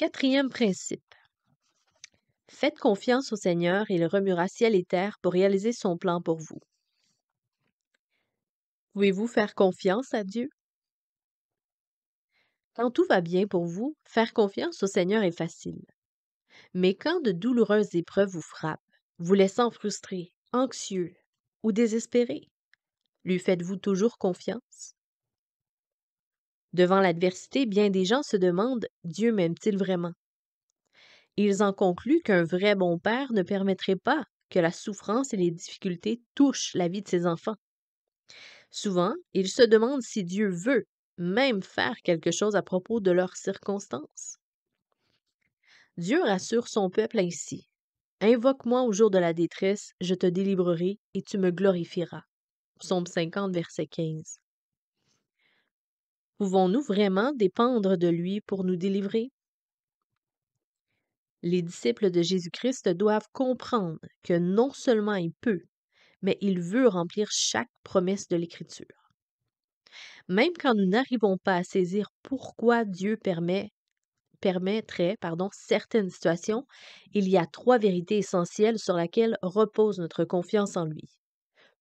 Quatrième principe. Faites confiance au Seigneur et il remuera ciel et terre pour réaliser son plan pour vous. Pouvez-vous faire confiance à Dieu? Quand tout va bien pour vous, faire confiance au Seigneur est facile. Mais quand de douloureuses épreuves vous frappent, vous laissant frustré, anxieux ou désespéré, lui faites-vous toujours confiance? Devant l'adversité, bien des gens se demandent: Dieu m'aime-t-il vraiment? Ils en concluent qu'un vrai bon père ne permettrait pas que la souffrance et les difficultés touchent la vie de ses enfants. Souvent, ils se demandent si Dieu veut même faire quelque chose à propos de leurs circonstances. Dieu rassure son peuple ainsi: Invoque-moi au jour de la détresse, je te délivrerai et tu me glorifieras. Psaume 50, verset 15. Pouvons-nous vraiment dépendre de lui pour nous délivrer? Les disciples de Jésus-Christ doivent comprendre que non seulement il peut, mais il veut remplir chaque promesse de l'Écriture. Même quand nous n'arrivons pas à saisir pourquoi Dieu permettrait certaines situations, il y a 3 vérités essentielles sur lesquelles repose notre confiance en lui,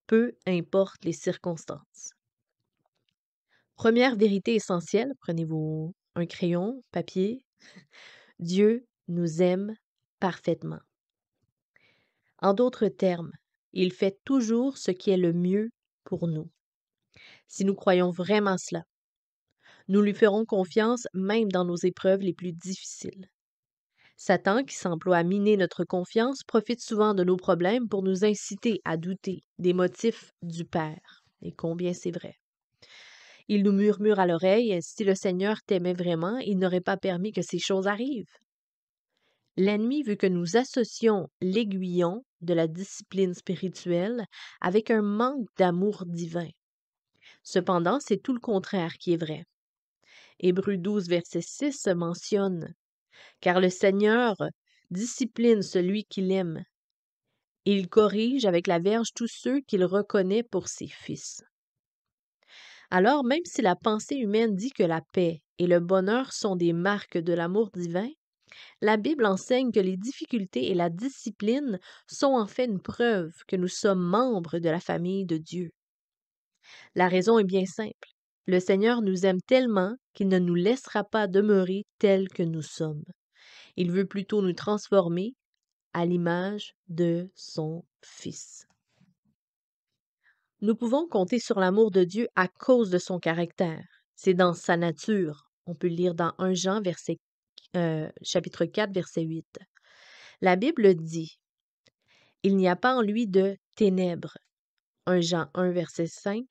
peu importe les circonstances. Première vérité essentielle, prenez-vous un crayon, papier: Dieu nous aime parfaitement. En d'autres termes, il fait toujours ce qui est le mieux pour nous. Si nous croyons vraiment cela, nous lui ferons confiance même dans nos épreuves les plus difficiles. Satan, qui s'emploie à miner notre confiance, profite souvent de nos problèmes pour nous inciter à douter des motifs du Père. Et combien c'est vrai. Il nous murmure à l'oreille: si le Seigneur t'aimait vraiment, il n'aurait pas permis que ces choses arrivent. L'ennemi veut que nous associons l'aiguillon de la discipline spirituelle avec un manque d'amour divin. Cependant, c'est tout le contraire qui est vrai. Hébreux 12, verset 6 mentionne: Car le Seigneur discipline celui qu'il aime, et il corrige avec la verge tous ceux qu'il reconnaît pour ses fils. Alors, même si la pensée humaine dit que la paix et le bonheur sont des marques de l'amour divin, la Bible enseigne que les difficultés et la discipline sont en fait une preuve que nous sommes membres de la famille de Dieu. La raison est bien simple. Le Seigneur nous aime tellement qu'il ne nous laissera pas demeurer tels que nous sommes. Il veut plutôt nous transformer à l'image de son Fils. Nous pouvons compter sur l'amour de Dieu à cause de son caractère. C'est dans sa nature. On peut le lire dans 1 Jean, chapitre 4, verset 8. La Bible dit: Il n'y a pas en lui de ténèbres. 1 Jean 1, verset 5.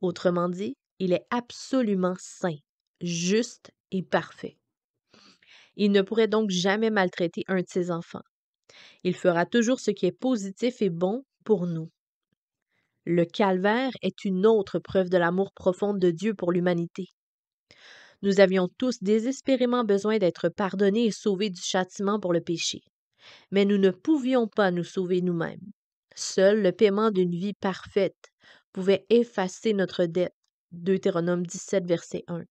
Autrement dit, il est absolument saint, juste et parfait. Il ne pourrait donc jamais maltraiter un de ses enfants. Il fera toujours ce qui est positif et bon pour nous. Le calvaire est une autre preuve de l'amour profond de Dieu pour l'humanité. Nous avions tous désespérément besoin d'être pardonnés et sauvés du châtiment pour le péché. Mais nous ne pouvions pas nous sauver nous-mêmes. Seul le paiement d'une vie parfaite pouvait effacer notre dette. Deutéronome 17, verset 1.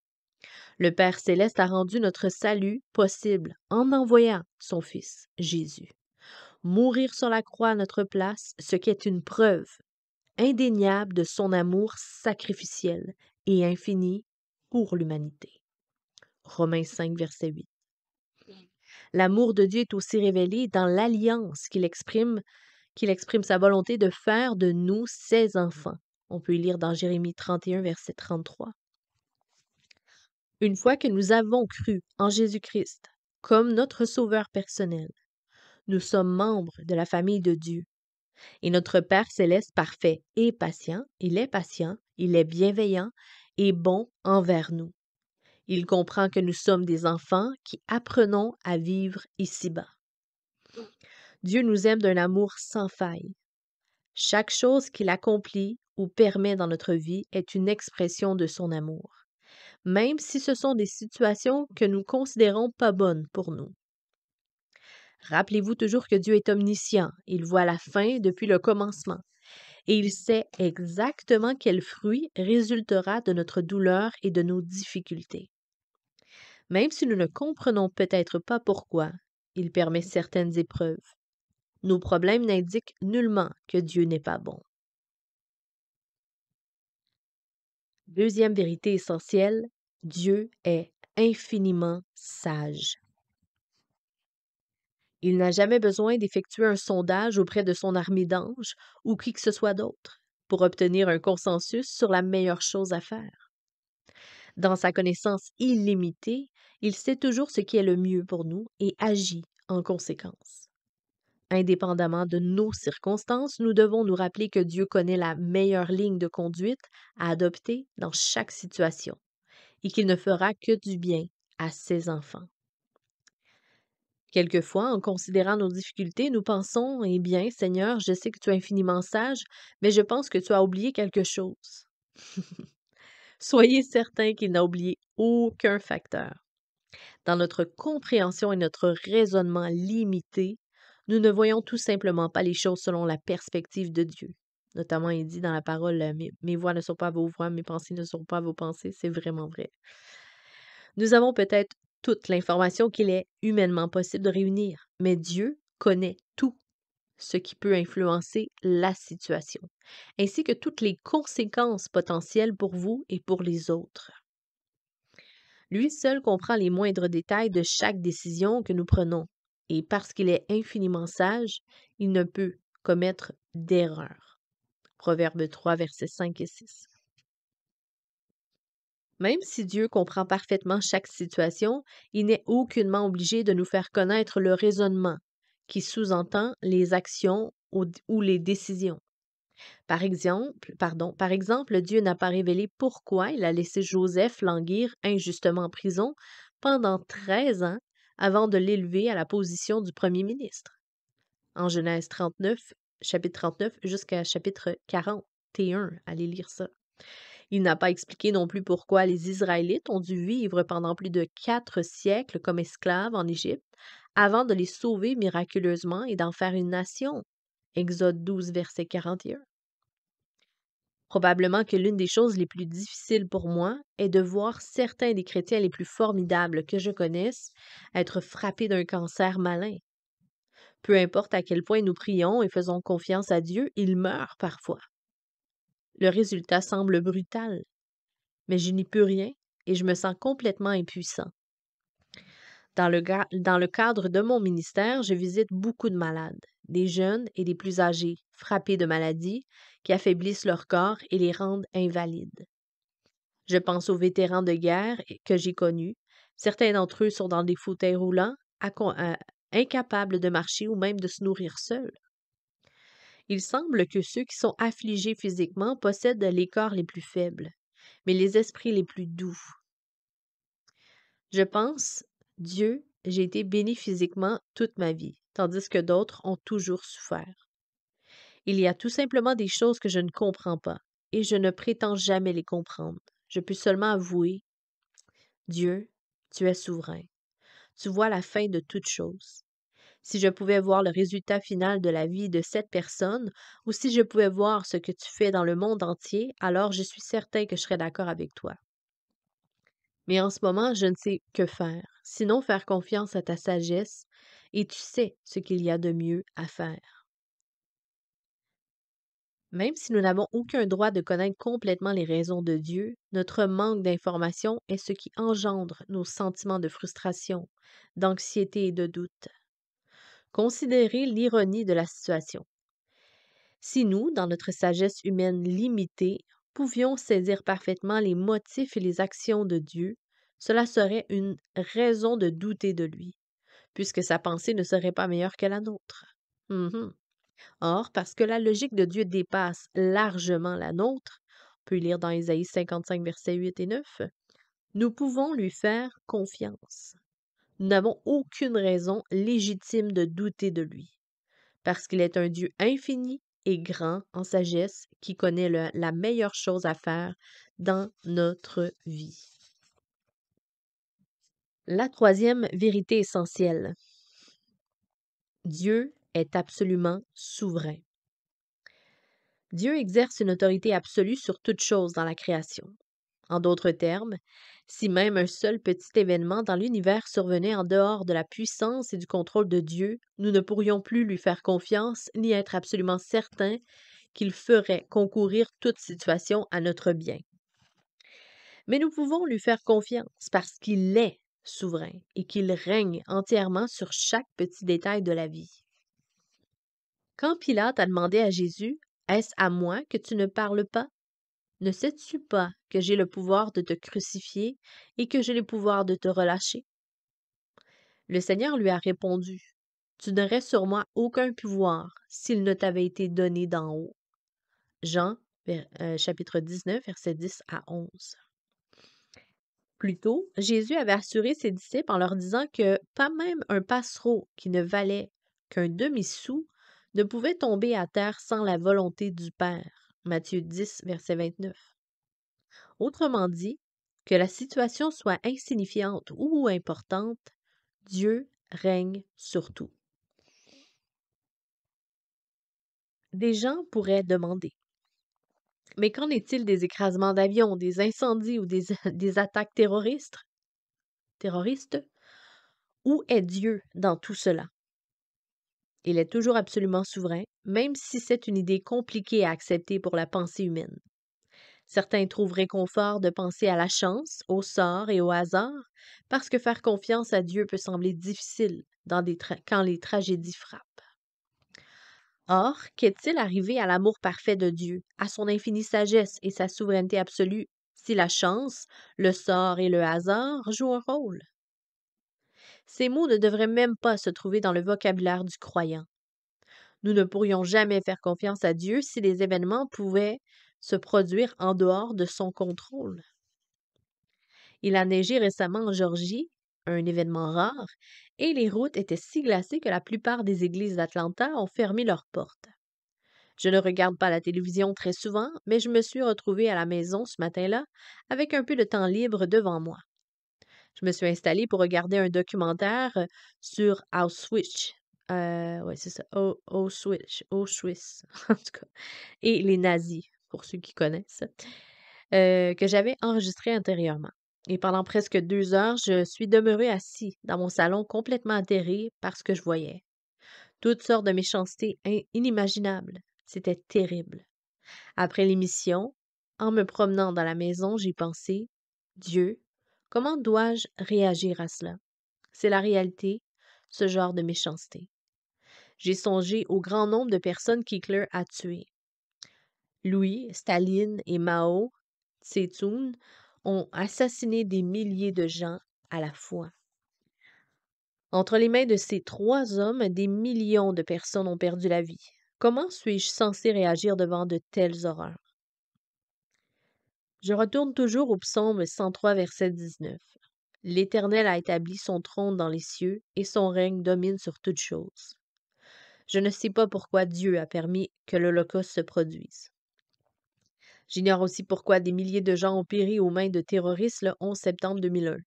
Le Père céleste a rendu notre salut possible en envoyant son Fils, Jésus, mourir sur la croix à notre place, ce qui est une preuve indéniable de son amour sacrificiel et infini pour l'humanité. Romains 5, verset 8. L'amour de Dieu est aussi révélé dans l'alliance qu'il exprime sa volonté de faire de nous ses enfants. On peut y lire dans Jérémie 31, verset 33. Une fois que nous avons cru en Jésus-Christ comme notre Sauveur personnel, nous sommes membres de la famille de Dieu. Et notre Père céleste parfait et patient, il est bienveillant et bon envers nous. Il comprend que nous sommes des enfants qui apprenons à vivre ici-bas. Dieu nous aime d'un amour sans faille. Chaque chose qu'il accomplit ou permet dans notre vie est une expression de son amour, même si ce sont des situations que nous considérons pas bonnes pour nous. Rappelez-vous toujours que Dieu est omniscient, il voit la fin depuis le commencement, et il sait exactement quel fruit résultera de notre douleur et de nos difficultés. Même si nous ne comprenons peut-être pas pourquoi, il permet certaines épreuves. Nos problèmes n'indiquent nullement que Dieu n'est pas bon. Deuxième vérité essentielle, Dieu est infiniment sage. Il n'a jamais besoin d'effectuer un sondage auprès de son armée d'anges ou qui que ce soit d'autre pour obtenir un consensus sur la meilleure chose à faire. Dans sa connaissance illimitée, il sait toujours ce qui est le mieux pour nous et agit en conséquence. Indépendamment de nos circonstances, nous devons nous rappeler que Dieu connaît la meilleure ligne de conduite à adopter dans chaque situation et qu'il ne fera que du bien à ses enfants. Quelquefois, en considérant nos difficultés, nous pensons, eh bien, Seigneur, je sais que tu es infiniment sage, mais je pense que tu as oublié quelque chose. Soyez certain qu'il n'a oublié aucun facteur. Dans notre compréhension et notre raisonnement limité, nous ne voyons tout simplement pas les choses selon la perspective de Dieu. Notamment, il dit dans la parole, mes voix ne sont pas vos voix, mes pensées ne sont pas vos pensées. C'est vraiment vrai. Nous avons peut-être toute l'information qu'il est humainement possible de réunir, mais Dieu connaît tout ce qui peut influencer la situation, ainsi que toutes les conséquences potentielles pour vous et pour les autres. Lui seul comprend les moindres détails de chaque décision que nous prenons, et parce qu'il est infiniment sage, il ne peut commettre d'erreur. Proverbe 3, versets 5 et 6. Même si Dieu comprend parfaitement chaque situation, il n'est aucunement obligé de nous faire connaître le raisonnement qui sous-entend les actions ou les décisions. Par exemple, Dieu n'a pas révélé pourquoi il a laissé Joseph languir injustement en prison pendant 13 ans avant de l'élever à la position du premier ministre. En Genèse 39, chapitre 39 jusqu'à chapitre 41, allez lire ça. Il n'a pas expliqué non plus pourquoi les Israélites ont dû vivre pendant plus de 4 siècles comme esclaves en Égypte avant de les sauver miraculeusement et d'en faire une nation. Exode 12, verset 41. Probablement que l'une des choses les plus difficiles pour moi est de voir certains des chrétiens les plus formidables que je connaisse être frappés d'un cancer malin. Peu importe à quel point nous prions et faisons confiance à Dieu, ils meurent parfois. Le résultat semble brutal, mais je n'y peux rien et je me sens complètement impuissant. Dans le cadre de mon ministère, je visite beaucoup de malades, des jeunes et des plus âgés, frappés de maladies qui affaiblissent leur corps et les rendent invalides. Je pense aux vétérans de guerre que j'ai connus. Certains d'entre eux sont dans des fauteuils roulants, incapables de marcher ou même de se nourrir seuls. Il semble que ceux qui sont affligés physiquement possèdent les corps les plus faibles, mais les esprits les plus doux. Je pense, Dieu, j'ai été béni physiquement toute ma vie, tandis que d'autres ont toujours souffert. Il y a tout simplement des choses que je ne comprends pas, et je ne prétends jamais les comprendre. Je peux seulement avouer, Dieu, tu es souverain. Tu vois la fin de toute chose. Si je pouvais voir le résultat final de la vie de cette personne, ou si je pouvais voir ce que tu fais dans le monde entier, alors je suis certain que je serais d'accord avec toi. Mais en ce moment, je ne sais que faire, sinon faire confiance à ta sagesse, et tu sais ce qu'il y a de mieux à faire. Même si nous n'avons aucun droit de connaître complètement les raisons de Dieu, notre manque d'information est ce qui engendre nos sentiments de frustration, d'anxiété et de doute. Considérez l'ironie de la situation. Si nous, dans notre sagesse humaine limitée, pouvions saisir parfaitement les motifs et les actions de Dieu, cela serait une raison de douter de lui, puisque sa pensée ne serait pas meilleure que la nôtre. Mhm. Or, parce que la logique de Dieu dépasse largement la nôtre, on peut lire dans Ésaïe 55, versets 8 et 9, nous pouvons lui faire confiance. Nous n'avons aucune raison légitime de douter de lui, parce qu'il est un Dieu infini et grand en sagesse qui connaît la meilleure chose à faire dans notre vie. La troisième vérité essentielle. Dieu est absolument souverain. Dieu exerce une autorité absolue sur toute chose dans la création. En d'autres termes, si même un seul petit événement dans l'univers survenait en dehors de la puissance et du contrôle de Dieu, nous ne pourrions plus lui faire confiance ni être absolument certains qu'il ferait concourir toute situation à notre bien. Mais nous pouvons lui faire confiance parce qu'il est souverain et qu'il règne entièrement sur chaque petit détail de la vie. Quand Pilate a demandé à Jésus, est-ce à moi que tu ne parles pas? Ne sais-tu pas que j'ai le pouvoir de te crucifier et que j'ai le pouvoir de te relâcher? Le Seigneur lui a répondu, tu n'aurais sur moi aucun pouvoir s'il ne t'avait été donné d'en haut. Jean, chapitre 19, versets 10 à 11. Plus tôt, Jésus avait assuré ses disciples en leur disant que pas même un passereau qui ne valait qu'un demi-sou ne pouvait tomber à terre sans la volonté du Père. Matthieu 10, verset 29. Autrement dit, que la situation soit insignifiante ou importante, Dieu règne sur tout. Des gens pourraient demander, mais qu'en est-il des écrasements d'avions, des incendies ou des attaques terroristes? Où est Dieu dans tout cela? Il est toujours absolument souverain, même si c'est une idée compliquée à accepter pour la pensée humaine. Certains trouvent réconfort de penser à la chance, au sort et au hasard, parce que faire confiance à Dieu peut sembler difficile quand les tragédies frappent. Or, qu'est-il arrivé à l'amour parfait de Dieu, à son infinie sagesse et sa souveraineté absolue, si la chance, le sort et le hasard jouent un rôle? Ces mots ne devraient même pas se trouver dans le vocabulaire du croyant. Nous ne pourrions jamais faire confiance à Dieu si les événements pouvaient se produire en dehors de son contrôle. Il a neigé récemment en Géorgie, un événement rare, et les routes étaient si glacées que la plupart des églises d'Atlanta ont fermé leurs portes. Je ne regarde pas la télévision très souvent, mais je me suis retrouvée à la maison ce matin-là avec un peu de temps libre devant moi. Je me suis installée pour regarder un documentaire sur Auschwitz. Ouais, c'est ça. Auschwitz, en tout cas. Et les nazis, pour ceux qui connaissent, que j'avais enregistré antérieurement. Et pendant presque 2 heures, je suis demeurée assis dans mon salon complètement atterrée par ce que je voyais. Toutes sortes de méchancetés inimaginables. C'était terrible. Après l'émission, en me promenant dans la maison, j'ai pensé, Dieu, comment dois-je réagir à cela? C'est la réalité, ce genre de méchanceté. J'ai songé au grand nombre de personnes qu'Hitler a tuées. Louis, Staline et Mao Tse-tung ont assassiné des milliers de gens à la fois. Entre les mains de ces 3 hommes, des millions de personnes ont perdu la vie. Comment suis-je censé réagir devant de telles horreurs? Je retourne toujours au psaume 103, verset 19. L'Éternel a établi son trône dans les cieux et son règne domine sur toutes choses. Je ne sais pas pourquoi Dieu a permis que l'Holocauste se produise. J'ignore aussi pourquoi des milliers de gens ont péri aux mains de terroristes le 11 septembre 2001,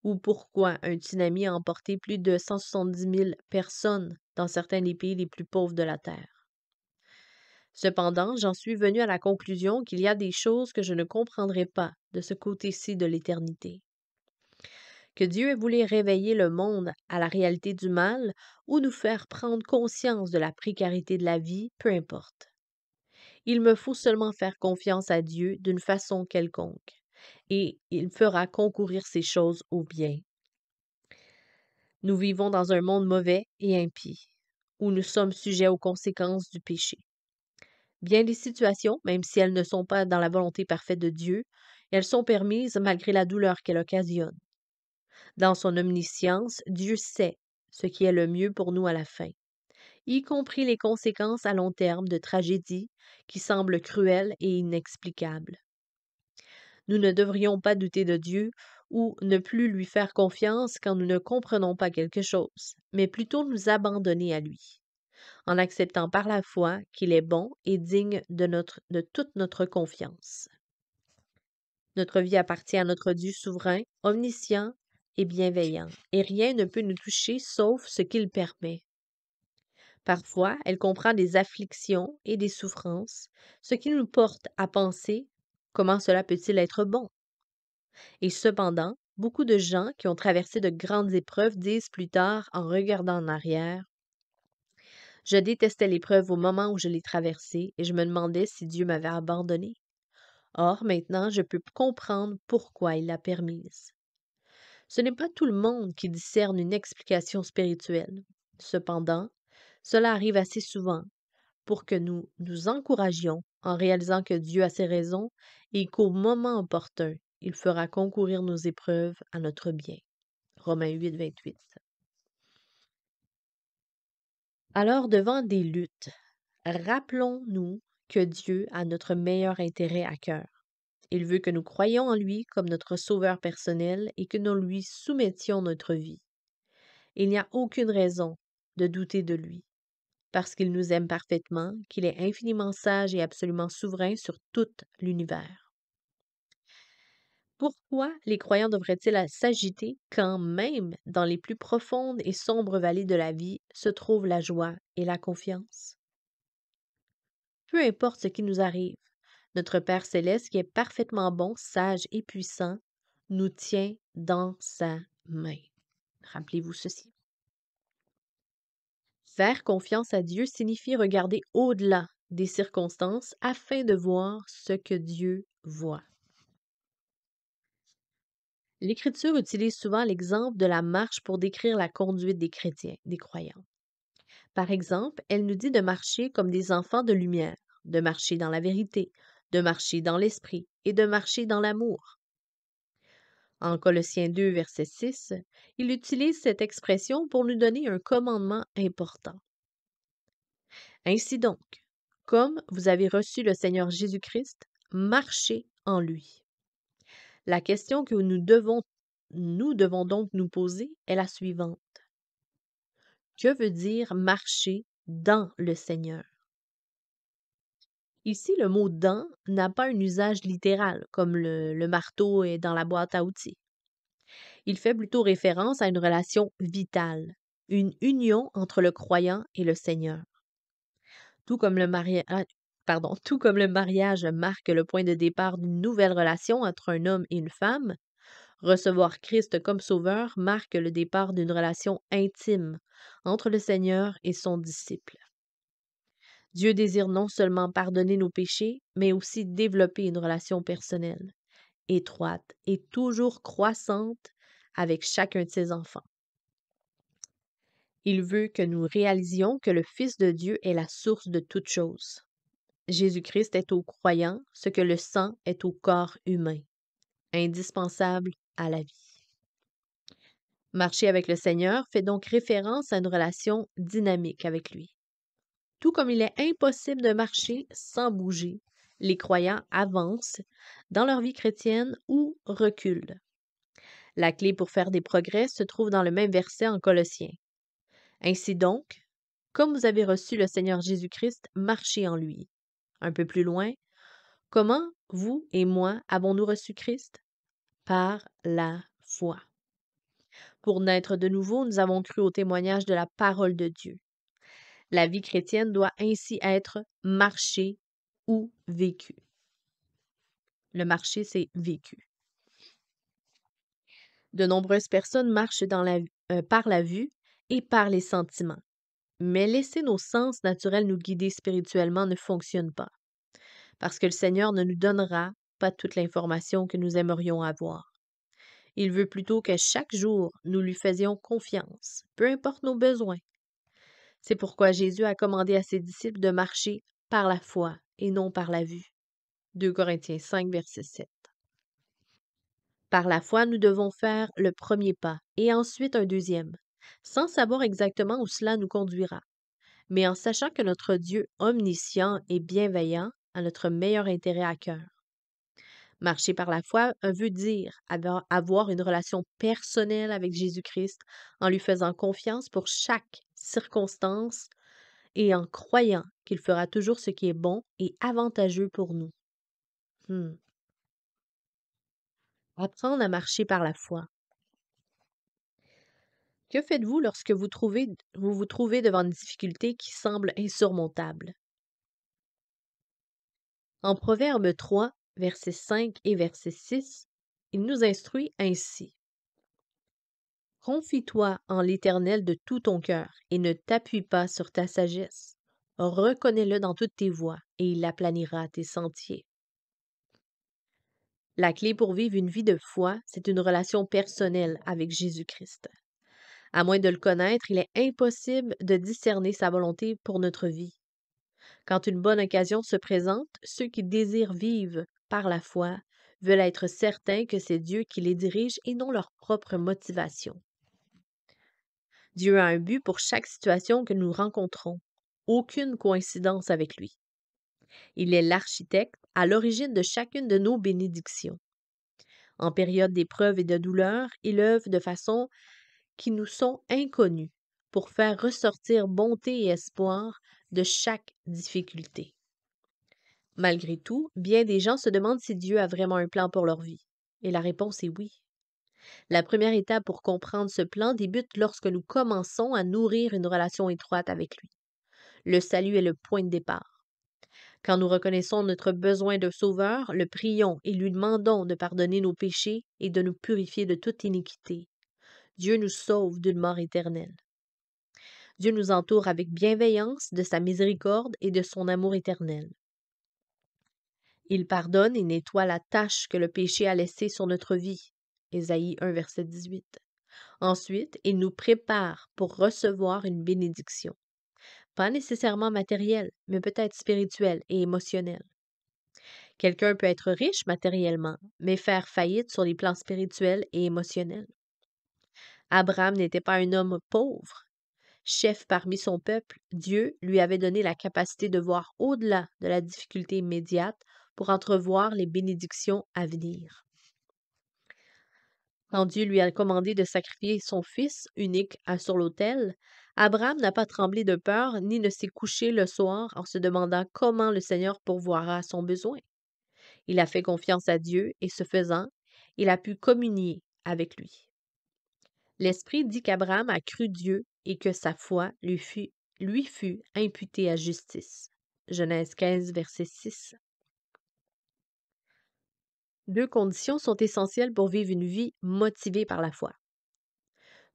ou pourquoi un tsunami a emporté plus de 170 000 personnes dans certains des pays les plus pauvres de la Terre. Cependant, j'en suis venue à la conclusion qu'il y a des choses que je ne comprendrai pas de ce côté-ci de l'éternité. Que Dieu ait voulu réveiller le monde à la réalité du mal ou nous faire prendre conscience de la précarité de la vie, peu importe. Il me faut seulement faire confiance à Dieu d'une façon quelconque, et il fera concourir ces choses au bien. Nous vivons dans un monde mauvais et impie, où nous sommes sujets aux conséquences du péché. Bien des situations, même si elles ne sont pas dans la volonté parfaite de Dieu, elles sont permises malgré la douleur qu'elles occasionnent. Dans son omniscience, Dieu sait ce qui est le mieux pour nous à la fin, y compris les conséquences à long terme de tragédies qui semblent cruelles et inexplicables. Nous ne devrions pas douter de Dieu ou ne plus lui faire confiance quand nous ne comprenons pas quelque chose, mais plutôt nous abandonner à lui, en acceptant par la foi qu'il est bon et digne de toute notre confiance. Notre vie appartient à notre Dieu souverain, omniscient et bienveillant, et rien ne peut nous toucher sauf ce qu'il permet. Parfois, elle comprend des afflictions et des souffrances, ce qui nous porte à penser comment cela peut-il être bon? Et cependant, beaucoup de gens qui ont traversé de grandes épreuves disent plus tard, en regardant en arrière, je détestais l'épreuve au moment où je l'ai traversée et je me demandais si Dieu m'avait abandonné. Or, maintenant, je peux comprendre pourquoi il l'a permise. Ce n'est pas tout le monde qui discerne une explication spirituelle. Cependant, cela arrive assez souvent pour que nous nous encouragions en réalisant que Dieu a ses raisons et qu'au moment opportun, il fera concourir nos épreuves à notre bien. Romains 8, 28. Alors, devant des luttes, rappelons-nous que Dieu a notre meilleur intérêt à cœur. Il veut que nous croyions en lui comme notre sauveur personnel et que nous lui soumettions notre vie. Il n'y a aucune raison de douter de lui, parce qu'il nous aime parfaitement, qu'il est infiniment sage et absolument souverain sur tout l'univers. Pourquoi les croyants devraient-ils s'agiter quand même dans les plus profondes et sombres vallées de la vie se trouve la joie et la confiance? Peu importe ce qui nous arrive, notre Père céleste, qui est parfaitement bon, sage et puissant, nous tient dans sa main. Rappelez-vous ceci. Faire confiance à Dieu signifie regarder au-delà des circonstances afin de voir ce que Dieu voit. L'Écriture utilise souvent l'exemple de la marche pour décrire la conduite des chrétiens, des croyants. Par exemple, elle nous dit de marcher comme des enfants de lumière, de marcher dans la vérité, de marcher dans l'esprit et de marcher dans l'amour. En Colossiens 2, verset 6, il utilise cette expression pour nous donner un commandement important. Ainsi donc, comme vous avez reçu le Seigneur Jésus-Christ, marchez en lui. La question que nous devons donc nous poser est la suivante. Que veut dire marcher dans le Seigneur? Ici, le mot dans n'a pas un usage littéral, comme le marteau est dans la boîte à outils. Il fait plutôt référence à une relation vitale, une union entre le croyant et le Seigneur. Tout comme tout comme le mariage marque le point de départ d'une nouvelle relation entre un homme et une femme, recevoir Christ comme sauveur marque le départ d'une relation intime entre le Seigneur et son disciple. Dieu désire non seulement pardonner nos péchés, mais aussi développer une relation personnelle, étroite et toujours croissante avec chacun de ses enfants. Il veut que nous réalisions que le Fils de Dieu est la source de toutes choses. Jésus-Christ est aux croyants ce que le sang est au corps humain, indispensable à la vie. Marcher avec le Seigneur fait donc référence à une relation dynamique avec lui. Tout comme il est impossible de marcher sans bouger, les croyants avancent dans leur vie chrétienne ou reculent. La clé pour faire des progrès se trouve dans le même verset en Colossiens. Ainsi donc, comme vous avez reçu le Seigneur Jésus-Christ, marchez en lui. Un peu plus loin, comment vous et moi avons-nous reçu Christ? Par la foi. Pour naître de nouveau, nous avons cru au témoignage de la parole de Dieu. La vie chrétienne doit ainsi être marché ou vécu. Le marché, c'est vécu. De nombreuses personnes marchent par la vue et par les sentiments. Mais laisser nos sens naturels nous guider spirituellement ne fonctionne pas, parce que le Seigneur ne nous donnera pas toute l'information que nous aimerions avoir. Il veut plutôt que chaque jour, nous lui faisions confiance, peu importe nos besoins. C'est pourquoi Jésus a commandé à ses disciples de marcher par la foi et non par la vue. 2 Corinthiens 5, verset 7. Par la foi, nous devons faire le premier pas et ensuite un deuxième, sans savoir exactement où cela nous conduira, mais en sachant que notre Dieu omniscient et bienveillant a notre meilleur intérêt à cœur. Marcher par la foi veut dire avoir une relation personnelle avec Jésus-Christ en lui faisant confiance pour chaque circonstance et en croyant qu'il fera toujours ce qui est bon et avantageux pour nous. Apprendre à marcher par la foi. Que faites-vous lorsque vous trouvez devant une difficulté qui semble insurmontable? En Proverbe 3, versets 5 et verset 6, Il nous instruit ainsi. Confie-toi en l'Éternel de tout ton cœur et ne t'appuie pas sur ta sagesse. Reconnais-le dans toutes tes voies et il aplanira tes sentiers. La clé pour vivre une vie de foi, c'est une relation personnelle avec Jésus-Christ. À moins de le connaître, il est impossible de discerner sa volonté pour notre vie. Quand une bonne occasion se présente, ceux qui désirent vivre par la foi veulent être certains que c'est Dieu qui les dirige et non leur propre motivation. Dieu a un but pour chaque situation que nous rencontrons. Aucune coïncidence avec lui. Il est l'architecte à l'origine de chacune de nos bénédictions. En période d'épreuve et de douleur, il œuvre de façon qui nous sont inconnues pour faire ressortir bonté et espoir de chaque difficulté. Malgré tout, bien des gens se demandent si Dieu a vraiment un plan pour leur vie. Et la réponse est oui. La première étape pour comprendre ce plan débute lorsque nous commençons à nourrir une relation étroite avec lui. Le salut est le point de départ. Quand nous reconnaissons notre besoin de Sauveur, le prions et lui demandons de pardonner nos péchés et de nous purifier de toute iniquité. Dieu nous sauve d'une mort éternelle. Dieu nous entoure avec bienveillance de sa miséricorde et de son amour éternel. Il pardonne et nettoie la tache que le péché a laissée sur notre vie. Ésaïe 1, verset 18. Ensuite, il nous prépare pour recevoir une bénédiction. Pas nécessairement matérielle, mais peut-être spirituelle et émotionnelle. Quelqu'un peut être riche matériellement, mais faire faillite sur les plans spirituels et émotionnels. Abraham n'était pas un homme pauvre. Chef parmi son peuple, Dieu lui avait donné la capacité de voir au-delà de la difficulté immédiate pour entrevoir les bénédictions à venir. Quand Dieu lui a commandé de sacrifier son fils unique sur l'autel, Abraham n'a pas tremblé de peur ni ne s'est couché le soir en se demandant comment le Seigneur pourvoira à son besoin. Il a fait confiance à Dieu et ce faisant, il a pu communier avec lui. L'Esprit dit qu'Abraham a cru Dieu et que sa foi lui fut imputée à justice. Genèse 15, verset 6. Deux conditions sont essentielles pour vivre une vie motivée par la foi.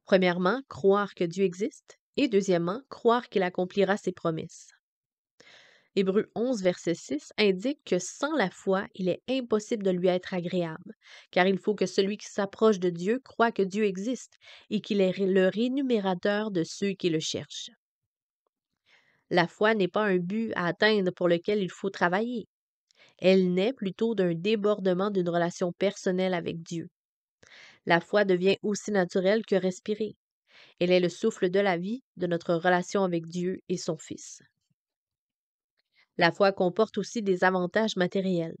Premièrement, croire que Dieu existe et deuxièmement, croire qu'il accomplira ses promesses. Hébreux 11, verset 6 indique que sans la foi, il est impossible de lui être agréable, car il faut que celui qui s'approche de Dieu croit que Dieu existe et qu'il est le rémunérateur de ceux qui le cherchent. La foi n'est pas un but à atteindre pour lequel il faut travailler. Elle naît plutôt d'un débordement d'une relation personnelle avec Dieu. La foi devient aussi naturelle que respirer. Elle est le souffle de la vie de notre relation avec Dieu et son Fils. La foi comporte aussi des avantages matériels.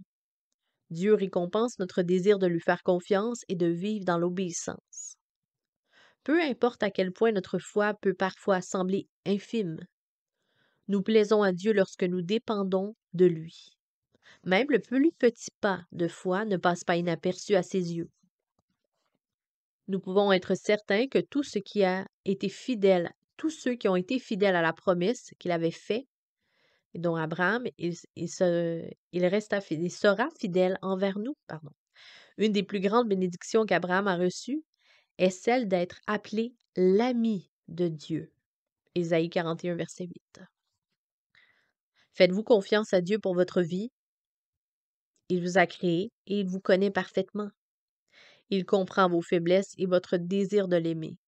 Dieu récompense notre désir de lui faire confiance et de vivre dans l'obéissance. Peu importe à quel point notre foi peut parfois sembler infime, nous plaisons à Dieu lorsque nous dépendons de lui. Même le plus petit pas de foi ne passe pas inaperçu à ses yeux. Nous pouvons être certains que tous ceux qui ont été fidèles à la promesse qu'il avait faite, dont Abraham, il sera fidèle envers nous. Pardon. Une des plus grandes bénédictions qu'Abraham a reçues est celle d'être appelé l'ami de Dieu. Ésaïe 41, verset 8. Faites-vous confiance à Dieu pour votre vie? Il vous a créé et il vous connaît parfaitement. Il comprend vos faiblesses et votre désir de l'aimer.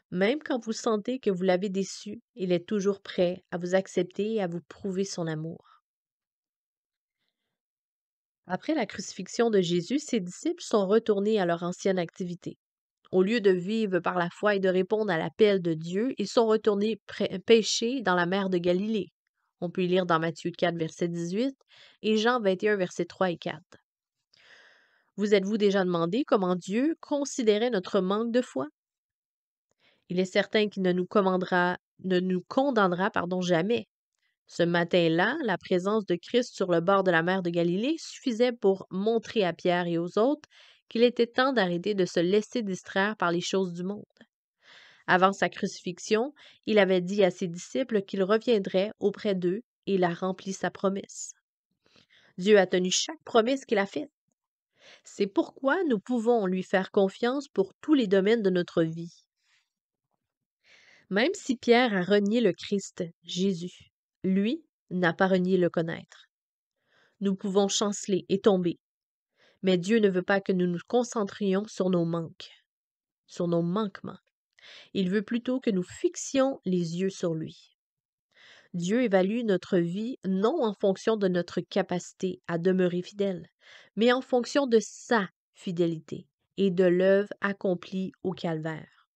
Même quand vous sentez que vous l'avez déçu, il est toujours prêt à vous accepter et à vous prouver son amour. Après la crucifixion de Jésus, ses disciples sont retournés à leur ancienne activité. Au lieu de vivre par la foi et de répondre à l'appel de Dieu, ils sont retournés pêcher dans la mer de Galilée. On peut lire dans Matthieu 4, verset 18 et Jean 21, verset 3 et 4. Vous êtes-vous déjà demandé comment Dieu considérait notre manque de foi? Il est certain qu'il ne nous condamnera jamais. Ce matin-là, la présence de Christ sur le bord de la mer de Galilée suffisait pour montrer à Pierre et aux autres qu'il était temps d'arrêter de se laisser distraire par les choses du monde. Avant sa crucifixion, il avait dit à ses disciples qu'il reviendrait auprès d'eux et il a rempli sa promesse. Dieu a tenu chaque promesse qu'il a faite. C'est pourquoi nous pouvons lui faire confiance pour tous les domaines de notre vie. Même si Pierre a renié le Christ, Jésus, lui n'a pas renié le connaître. Nous pouvons chanceler et tomber, mais Dieu ne veut pas que nous nous concentrions sur nos manques, sur nos manquements. Il veut plutôt que nous fixions les yeux sur lui. Dieu évalue notre vie non en fonction de notre capacité à demeurer fidèle, mais en fonction de sa fidélité et de l'œuvre accomplie au calvaire.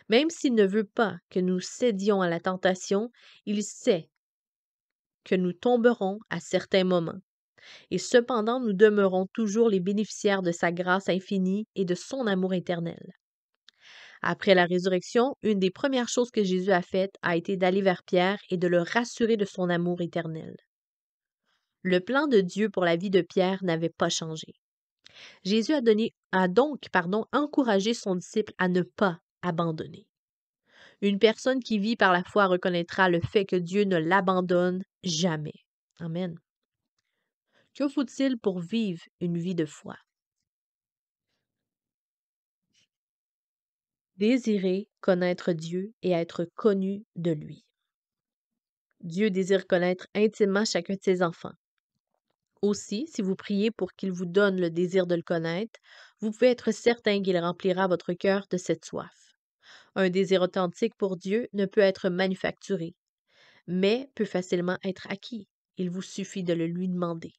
Même s'il ne veut pas que nous cédions à la tentation, il sait que nous tomberons à certains moments. Et cependant, nous demeurons toujours les bénéficiaires de sa grâce infinie et de son amour éternel. Après la résurrection, une des premières choses que Jésus a faites a été d'aller vers Pierre et de le rassurer de son amour éternel. Le plan de Dieu pour la vie de Pierre n'avait pas changé. Jésus a donc encouragé son disciple à ne pas abandonner. Une personne qui vit par la foi reconnaîtra le fait que Dieu ne l'abandonne jamais. Amen. Que faut-il pour vivre une vie de foi? Désirer connaître Dieu et être connu de lui. Dieu désire connaître intimement chacun de ses enfants. Aussi, si vous priez pour qu'il vous donne le désir de le connaître, vous pouvez être certain qu'il remplira votre cœur de cette soif. Un désir authentique pour Dieu ne peut être manufacturé, mais peut facilement être acquis. Il vous suffit de le lui demander.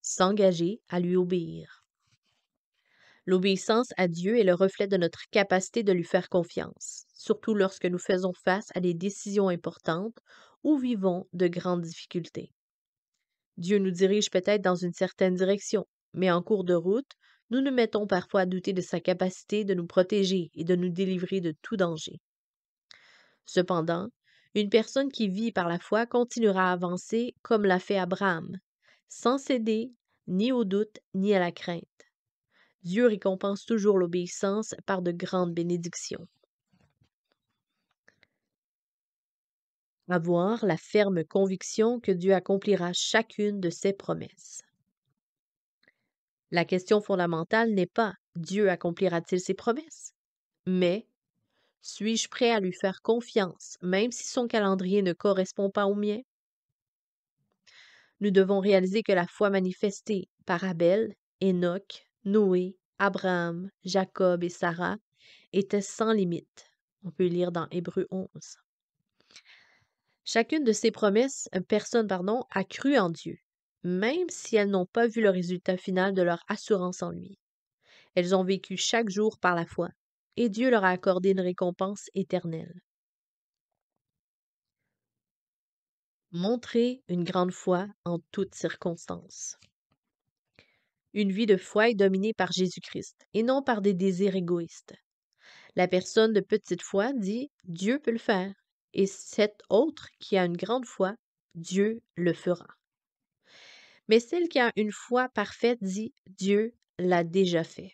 S'engager à lui obéir. L'obéissance à Dieu est le reflet de notre capacité de lui faire confiance, surtout lorsque nous faisons face à des décisions importantes ou vivons de grandes difficultés. Dieu nous dirige peut-être dans une certaine direction, mais en cours de route, nous nous mettons parfois à douter de sa capacité de nous protéger et de nous délivrer de tout danger. Cependant, une personne qui vit par la foi continuera à avancer comme l'a fait Abraham, sans céder ni au doute ni à la crainte. Dieu récompense toujours l'obéissance par de grandes bénédictions. Avoir la ferme conviction que Dieu accomplira chacune de ses promesses. La question fondamentale n'est pas Dieu accomplira-t-il ses promesses, mais suis-je prêt à lui faire confiance, même si son calendrier ne correspond pas au mien? Nous devons réaliser que la foi manifestée par Abel, Enoch, Noé, Abraham, Jacob et Sarah était sans limite. On peut lire dans Hébreux 11. Chacune de ces personnes a cru en Dieu, même si elles n'ont pas vu le résultat final de leur assurance en lui. Elles ont vécu chaque jour par la foi, et Dieu leur a accordé une récompense éternelle. Montrer une grande foi en toutes circonstances. Une vie de foi est dominée par Jésus-Christ, et non par des désirs égoïstes. La personne de petite foi dit « Dieu peut le faire », et cette autre qui a une grande foi, Dieu le fera. Mais celle qui a une foi parfaite dit « Dieu l'a déjà fait ».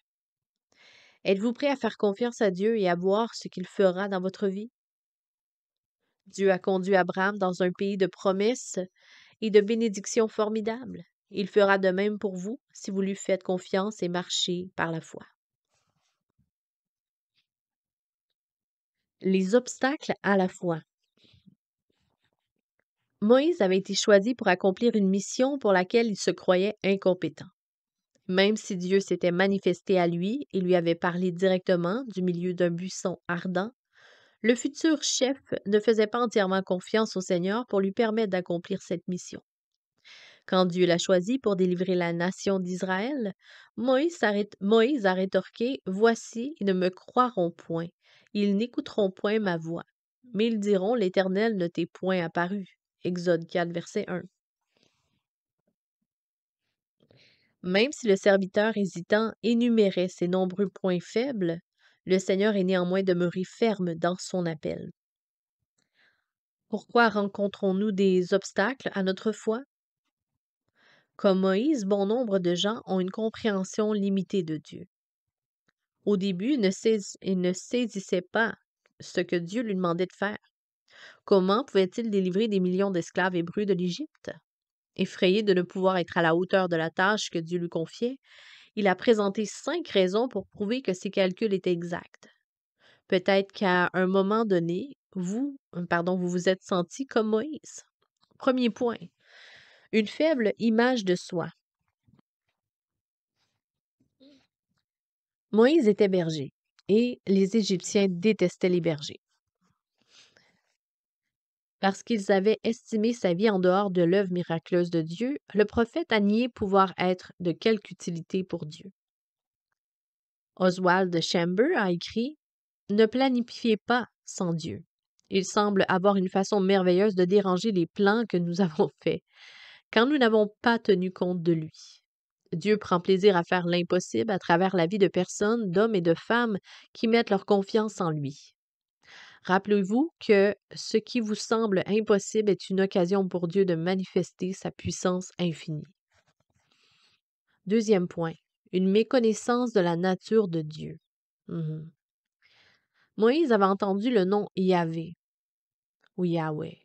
Êtes-vous prêt à faire confiance à Dieu et à voir ce qu'il fera dans votre vie? Dieu a conduit Abraham dans un pays de promesses et de bénédictions formidables. Il fera de même pour vous si vous lui faites confiance et marchez par la foi. Les obstacles à la foi. Moïse avait été choisi pour accomplir une mission pour laquelle il se croyait incompétent. Même si Dieu s'était manifesté à lui et lui avait parlé directement du milieu d'un buisson ardent, le futur chef ne faisait pas entièrement confiance au Seigneur pour lui permettre d'accomplir cette mission. Quand Dieu l'a choisi pour délivrer la nation d'Israël, Moïse a rétorqué, « Voici, ils ne me croiront point, ils n'écouteront point ma voix, mais ils diront, l'Éternel ne t'est point apparu. » Exode 4, verset 1. Même si le serviteur hésitant énumérait ses nombreux points faibles, le Seigneur est néanmoins demeuré ferme dans son appel. Pourquoi rencontrons-nous des obstacles à notre foi? Comme Moïse, bon nombre de gens ont une compréhension limitée de Dieu. Au début, il ne saisissait pas ce que Dieu lui demandait de faire. Comment pouvait-il délivrer des millions d'esclaves hébreux de l'Égypte? Effrayé de ne pouvoir être à la hauteur de la tâche que Dieu lui confiait, il a présenté 5 raisons pour prouver que ses calculs étaient exacts. Peut-être qu'à un moment donné, vous vous êtes senti comme Moïse. Premier point, une faible image de soi. Moïse était berger et les Égyptiens détestaient les bergers parce qu'ils avaient estimé sa vie en dehors de l'œuvre miraculeuse de Dieu. Le prophète a nié pouvoir être de quelque utilité pour Dieu. Oswald Chamber a écrit: Ne planifiez pas sans Dieu. Il semble avoir une façon merveilleuse de déranger les plans que nous avons faits, quand nous n'avons pas tenu compte de lui. Dieu prend plaisir à faire l'impossible à travers la vie de personnes, d'hommes et de femmes qui mettent leur confiance en lui. Rappelez-vous que ce qui vous semble impossible est une occasion pour Dieu de manifester sa puissance infinie. Deuxième point, une méconnaissance de la nature de Dieu. Mhm. Moïse avait entendu le nom Yahvé ou Yahweh,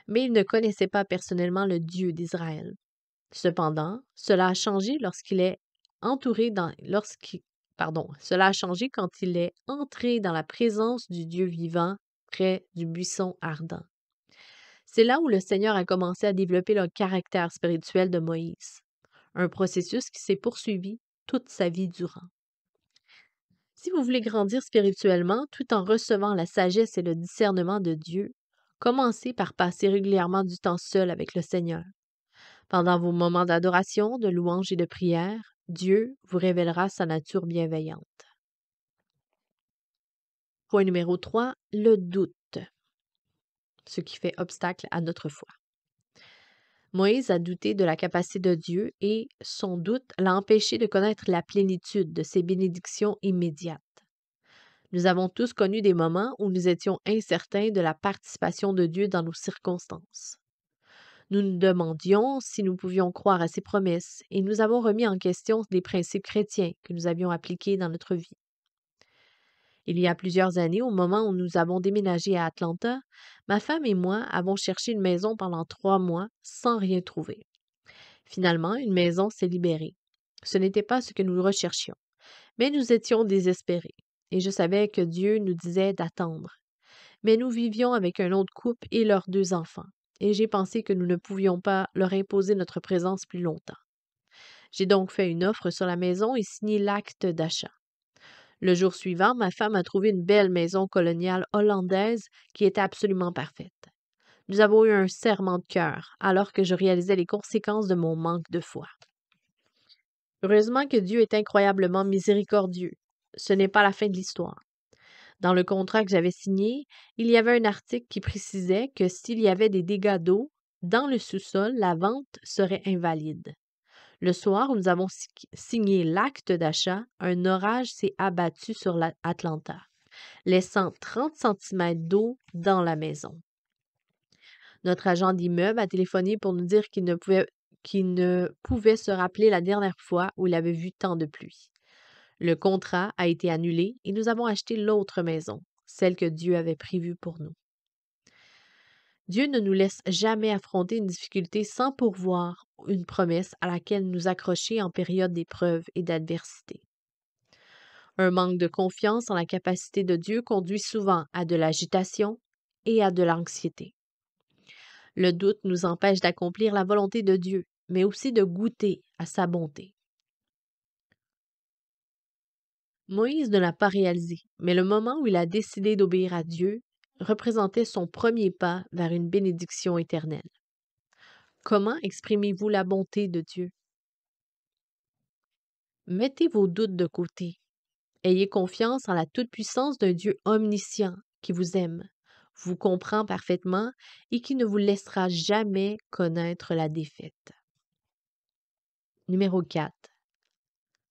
mais il ne connaissait pas personnellement le Dieu d'Israël. Cependant, cela a changé cela a changé quand il est entré dans la présence du Dieu vivant près du buisson ardent. C'est là où le Seigneur a commencé à développer le caractère spirituel de Moïse, un processus qui s'est poursuivi toute sa vie durant. Si vous voulez grandir spirituellement tout en recevant la sagesse et le discernement de Dieu, commencez par passer régulièrement du temps seul avec le Seigneur. Pendant vos moments d'adoration, de louange et de prière, Dieu vous révélera sa nature bienveillante. Point numéro 3, le doute, ce qui fait obstacle à notre foi. Moïse a douté de la capacité de Dieu et son doute l'a empêché de connaître la plénitude de ses bénédictions immédiates. Nous avons tous connu des moments où nous étions incertains de la participation de Dieu dans nos circonstances. Nous nous demandions si nous pouvions croire à ses promesses et nous avons remis en question les principes chrétiens que nous avions appliqués dans notre vie. Il y a plusieurs années, au moment où nous avons déménagé à Atlanta, ma femme et moi avons cherché une maison pendant 3 mois sans rien trouver. Finalement, une maison s'est libérée. Ce n'était pas ce que nous recherchions, mais nous étions désespérés et je savais que Dieu nous disait d'attendre. Mais nous vivions avec un autre couple et leurs 2 enfants, et j'ai pensé que nous ne pouvions pas leur imposer notre présence plus longtemps. J'ai donc fait une offre sur la maison et signé l'acte d'achat. Le jour suivant, ma femme a trouvé une belle maison coloniale hollandaise qui était absolument parfaite. Nous avons eu un serrement de cœur alors que je réalisais les conséquences de mon manque de foi. Heureusement que Dieu est incroyablement miséricordieux. Ce n'est pas la fin de l'histoire. Dans le contrat que j'avais signé, il y avait un article qui précisait que s'il y avait des dégâts d'eau dans le sous-sol, la vente serait invalide. Le soir où nous avons signé l'acte d'achat, un orage s'est abattu sur Atlanta, laissant 30 cm d'eau dans la maison. Notre agent d'immeuble a téléphoné pour nous dire qu'il ne pouvait se rappeler la dernière fois où il avait vu tant de pluie. Le contrat a été annulé et nous avons acheté l'autre maison, celle que Dieu avait prévue pour nous. Dieu ne nous laisse jamais affronter une difficulté sans pourvoir une promesse à laquelle nous accrocher en période d'épreuve et d'adversité. Un manque de confiance en la capacité de Dieu conduit souvent à de l'agitation et à de l'anxiété. Le doute nous empêche d'accomplir la volonté de Dieu, mais aussi de goûter à sa bonté. Moïse ne l'a pas réalisé, mais le moment où il a décidé d'obéir à Dieu représentait son premier pas vers une bénédiction éternelle. Comment exprimez-vous la bonté de Dieu? Mettez vos doutes de côté. Ayez confiance en la toute-puissance d'un Dieu omniscient qui vous aime, vous comprend parfaitement et qui ne vous laissera jamais connaître la défaite. Numéro 4.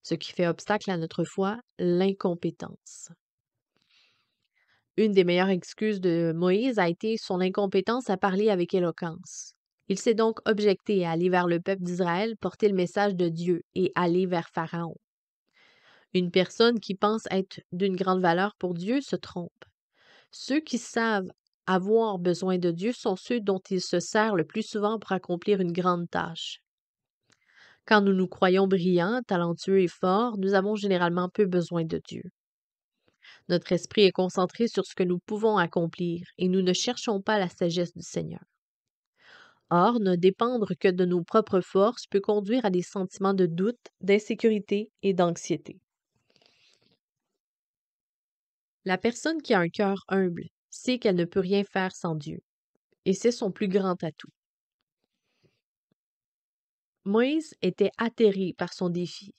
Ce qui fait obstacle à notre foi, l'incompétence. Une des meilleures excuses de Moïse a été son incompétence à parler avec éloquence. Il s'est donc objecté à aller vers le peuple d'Israël, porter le message de Dieu et aller vers Pharaon. Une personne qui pense être d'une grande valeur pour Dieu se trompe. Ceux qui savent avoir besoin de Dieu sont ceux dont il se sert le plus souvent pour accomplir une grande tâche. Quand nous nous croyons brillants, talentueux et forts, nous avons généralement peu besoin de Dieu. Notre esprit est concentré sur ce que nous pouvons accomplir et nous ne cherchons pas la sagesse du Seigneur. Or, ne dépendre que de nos propres forces peut conduire à des sentiments de doute, d'insécurité et d'anxiété. La personne qui a un cœur humble sait qu'elle ne peut rien faire sans Dieu, et c'est son plus grand atout. Moïse était atterré par son défi,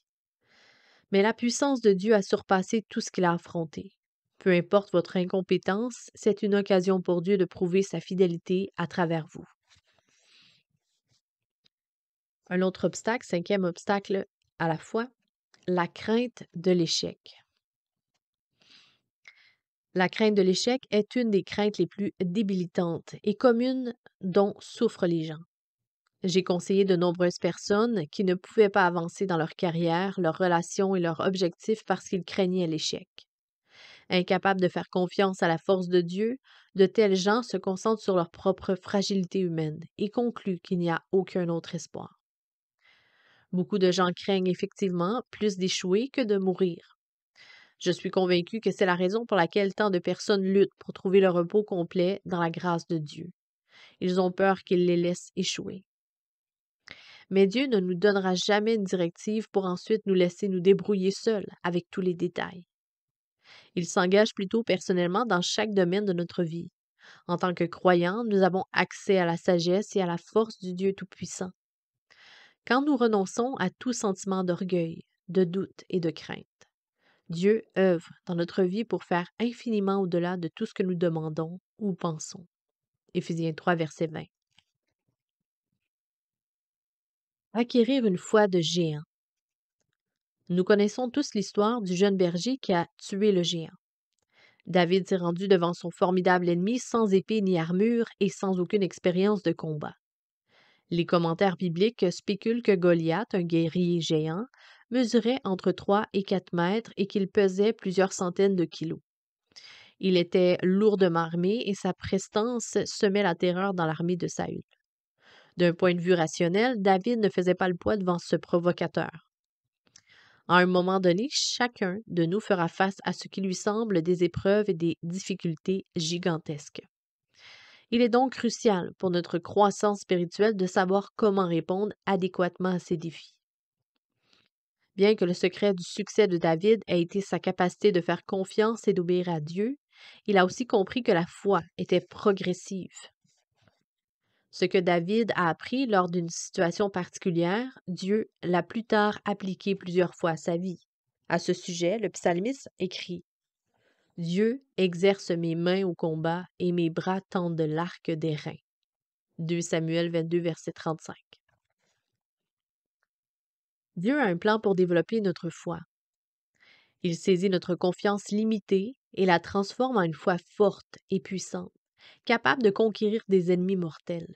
mais la puissance de Dieu a surpassé tout ce qu'il a affronté. Peu importe votre incompétence, c'est une occasion pour Dieu de prouver sa fidélité à travers vous. Un autre obstacle, cinquième obstacle à la fois, la crainte de l'échec. La crainte de l'échec est une des craintes les plus débilitantes et communes dont souffrent les gens. J'ai conseillé de nombreuses personnes qui ne pouvaient pas avancer dans leur carrière, leurs relations et leurs objectifs parce qu'ils craignaient l'échec. Incapables de faire confiance à la force de Dieu, de tels gens se concentrent sur leur propre fragilité humaine et concluent qu'il n'y a aucun autre espoir. Beaucoup de gens craignent effectivement plus d'échouer que de mourir. Je suis convaincue que c'est la raison pour laquelle tant de personnes luttent pour trouver le repos complet dans la grâce de Dieu. Ils ont peur qu'il les laisse échouer. Mais Dieu ne nous donnera jamais une directive pour ensuite nous laisser nous débrouiller seuls avec tous les détails. Il s'engage plutôt personnellement dans chaque domaine de notre vie. En tant que croyants, nous avons accès à la sagesse et à la force du Dieu Tout-Puissant. Quand nous renonçons à tout sentiment d'orgueil, de doute et de crainte, Dieu œuvre dans notre vie pour faire infiniment au-delà de tout ce que nous demandons ou pensons. Éphésiens 3, verset 20. Acquérir une foi de géant. Nous connaissons tous l'histoire du jeune berger qui a tué le géant. David s'est rendu devant son formidable ennemi sans épée ni armure et sans aucune expérience de combat. Les commentaires bibliques spéculent que Goliath, un guerrier géant, mesurait entre 3 et 4 mètres et qu'il pesait plusieurs centaines de kilos. Il était lourdement armé et sa prestance semait la terreur dans l'armée de Saül. D'un point de vue rationnel, David ne faisait pas le poids devant ce provocateur. À un moment donné, chacun de nous fera face à ce qui lui semble des épreuves et des difficultés gigantesques. Il est donc crucial pour notre croissance spirituelle de savoir comment répondre adéquatement à ces défis. Bien que le secret du succès de David ait été sa capacité de faire confiance et d'obéir à Dieu, il a aussi compris que la foi était progressive. Ce que David a appris lors d'une situation particulière, Dieu l'a plus tard appliqué plusieurs fois à sa vie. À ce sujet, le psalmiste écrit: Dieu exerce mes mains au combat et mes bras tendent l'arc des reins. 2 Samuel 22, verset 35. Dieu a un plan pour développer notre foi. Il saisit notre confiance limitée et la transforme en une foi forte et puissante, capable de conquérir des ennemis mortels.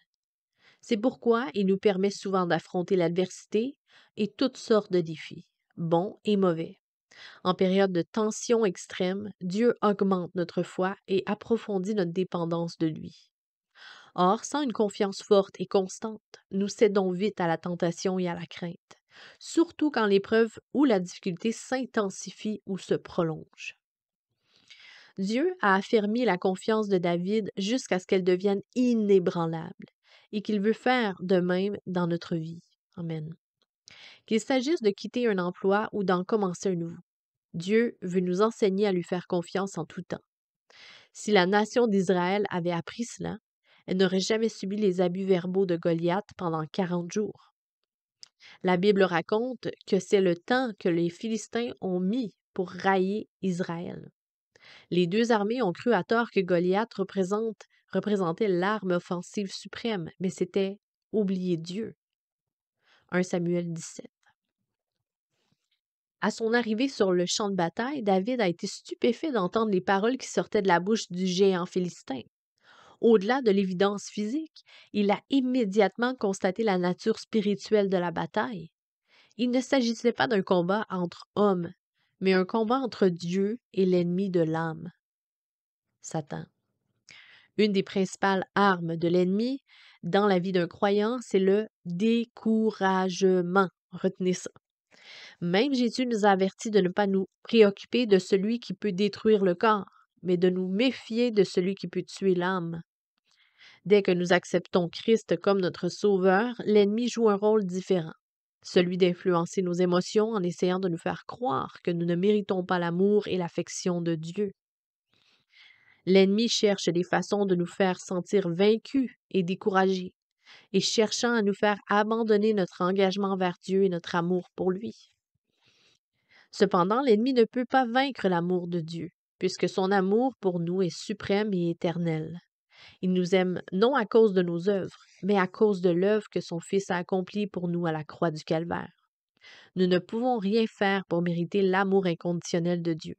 C'est pourquoi il nous permet souvent d'affronter l'adversité et toutes sortes de défis, bons et mauvais. En période de tension extrême, Dieu augmente notre foi et approfondit notre dépendance de lui. Or, sans une confiance forte et constante, nous cédons vite à la tentation et à la crainte, surtout quand l'épreuve ou la difficulté s'intensifie ou se prolonge. Dieu a affermi la confiance de David jusqu'à ce qu'elle devienne inébranlable et qu'il veut faire de même dans notre vie. Amen. Qu'il s'agisse de quitter un emploi ou d'en commencer un nouveau, Dieu veut nous enseigner à lui faire confiance en tout temps. Si la nation d'Israël avait appris cela, elle n'aurait jamais subi les abus verbaux de Goliath pendant 40 jours. La Bible raconte que c'est le temps que les Philistins ont mis pour railler Israël. Les deux armées ont cru à tort que Goliath représentait l'arme offensive suprême, mais c'était oublier Dieu. 1 Samuel 17. À son arrivée sur le champ de bataille, David a été stupéfait d'entendre les paroles qui sortaient de la bouche du géant philistin. Au-delà de l'évidence physique, il a immédiatement constaté la nature spirituelle de la bataille. Il ne s'agissait pas d'un combat entre hommes, mais un combat entre Dieu et l'ennemi de l'âme, Satan. Une des principales armes de l'ennemi dans la vie d'un croyant, c'est le découragement. Retenez ça. Même Jésus nous a avertis de ne pas nous préoccuper de celui qui peut détruire le corps, mais de nous méfier de celui qui peut tuer l'âme. Dès que nous acceptons Christ comme notre Sauveur, l'ennemi joue un rôle différent, celui d'influencer nos émotions en essayant de nous faire croire que nous ne méritons pas l'amour et l'affection de Dieu. L'ennemi cherche des façons de nous faire sentir vaincus et découragés, et cherchant à nous faire abandonner notre engagement envers Dieu et notre amour pour lui. Cependant, l'ennemi ne peut pas vaincre l'amour de Dieu, puisque son amour pour nous est suprême et éternel. Il nous aime non à cause de nos œuvres, mais à cause de l'œuvre que son Fils a accomplie pour nous à la croix du Calvaire. Nous ne pouvons rien faire pour mériter l'amour inconditionnel de Dieu.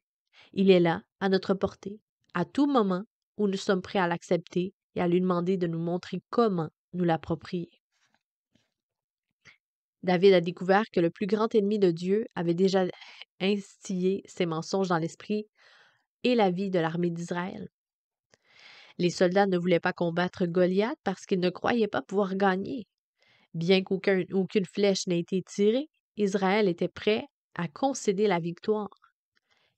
Il est là, à notre portée, à tout moment où nous sommes prêts à l'accepter et à lui demander de nous montrer comment nous l'approprier. David a découvert que le plus grand ennemi de Dieu avait déjà instillé ses mensonges dans l'esprit et la vie de l'armée d'Israël. Les soldats ne voulaient pas combattre Goliath parce qu'ils ne croyaient pas pouvoir gagner. Bien qu'aucune flèche n'ait été tirée, Israël était prêt à concéder la victoire.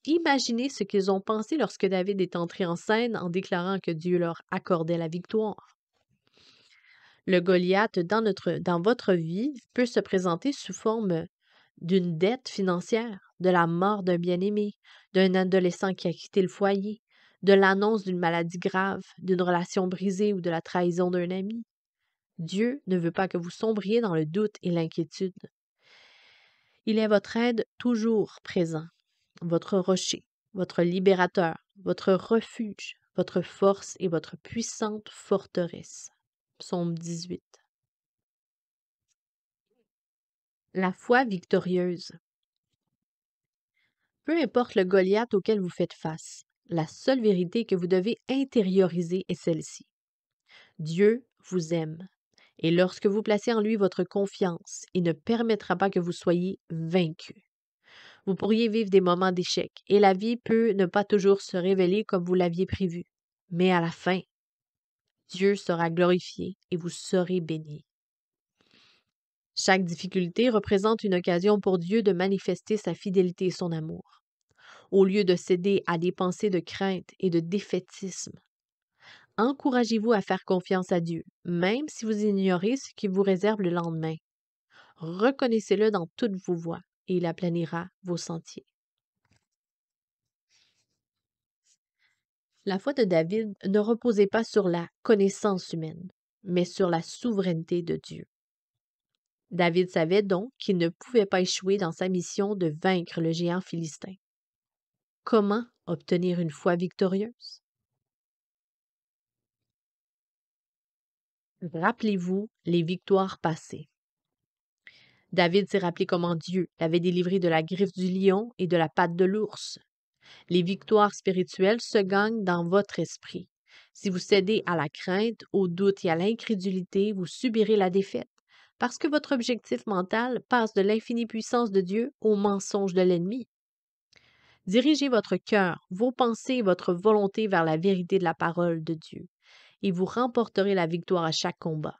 Imaginez ce qu'ils ont pensé lorsque David est entré en scène en déclarant que Dieu leur accordait la victoire. Le Goliath dans votre vie peut se présenter sous forme d'une dette financière, de la mort d'un bien-aimé, d'un adolescent qui a quitté le foyer, de l'annonce d'une maladie grave, d'une relation brisée ou de la trahison d'un ami. Dieu ne veut pas que vous sombriez dans le doute et l'inquiétude. Il est votre aide toujours présent, votre rocher, votre libérateur, votre refuge, votre force et votre puissante forteresse. Psaume 18. La foi victorieuse. Peu importe le Goliath auquel vous faites face, la seule vérité que vous devez intérioriser est celle-ci. Dieu vous aime. Et lorsque vous placez en lui votre confiance, il ne permettra pas que vous soyez vaincu. Vous pourriez vivre des moments d'échec et la vie peut ne pas toujours se révéler comme vous l'aviez prévu. Mais à la fin, Dieu sera glorifié et vous serez bénis. Chaque difficulté représente une occasion pour Dieu de manifester sa fidélité et son amour. Au lieu de céder à des pensées de crainte et de défaitisme, encouragez-vous à faire confiance à Dieu, même si vous ignorez ce qui vous réserve le lendemain. Reconnaissez-le dans toutes vos voies et il aplanira vos sentiers. La foi de David ne reposait pas sur la connaissance humaine, mais sur la souveraineté de Dieu. David savait donc qu'il ne pouvait pas échouer dans sa mission de vaincre le géant philistin. Comment obtenir une foi victorieuse? Rappelez-vous les victoires passées. David s'est rappelé comment Dieu l'avait délivré de la griffe du lion et de la patte de l'ours. Les victoires spirituelles se gagnent dans votre esprit. Si vous cédez à la crainte, au doute et à l'incrédulité, vous subirez la défaite, parce que votre objectif mental passe de l'infinie puissance de Dieu au mensonge de l'ennemi. Dirigez votre cœur, vos pensées et votre volonté vers la vérité de la parole de Dieu, et vous remporterez la victoire à chaque combat.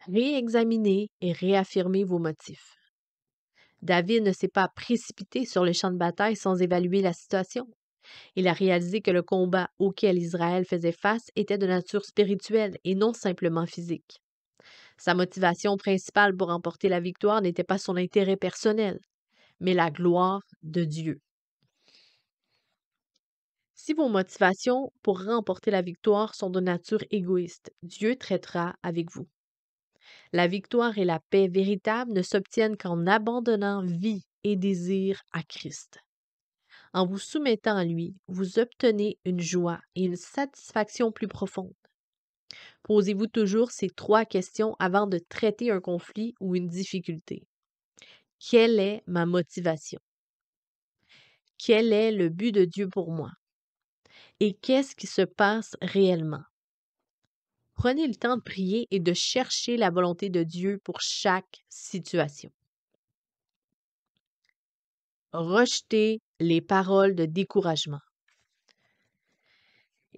Réexaminez et réaffirmez vos motifs. David ne s'est pas précipité sur le champ de bataille sans évaluer la situation. Il a réalisé que le combat auquel Israël faisait face était de nature spirituelle et non simplement physique. Sa motivation principale pour remporter la victoire n'était pas son intérêt personnel, mais la gloire de Dieu. Si vos motivations pour remporter la victoire sont de nature égoïste, Dieu traitera avec vous. La victoire et la paix véritable ne s'obtiennent qu'en abandonnant vie et désir à Christ. En vous soumettant à lui, vous obtenez une joie et une satisfaction plus profonde. Posez-vous toujours ces 3 questions avant de traiter un conflit ou une difficulté. Quelle est ma motivation? Quel est le but de Dieu pour moi? Et qu'est-ce qui se passe réellement? Prenez le temps de prier et de chercher la volonté de Dieu pour chaque situation. Rejetez les paroles de découragement.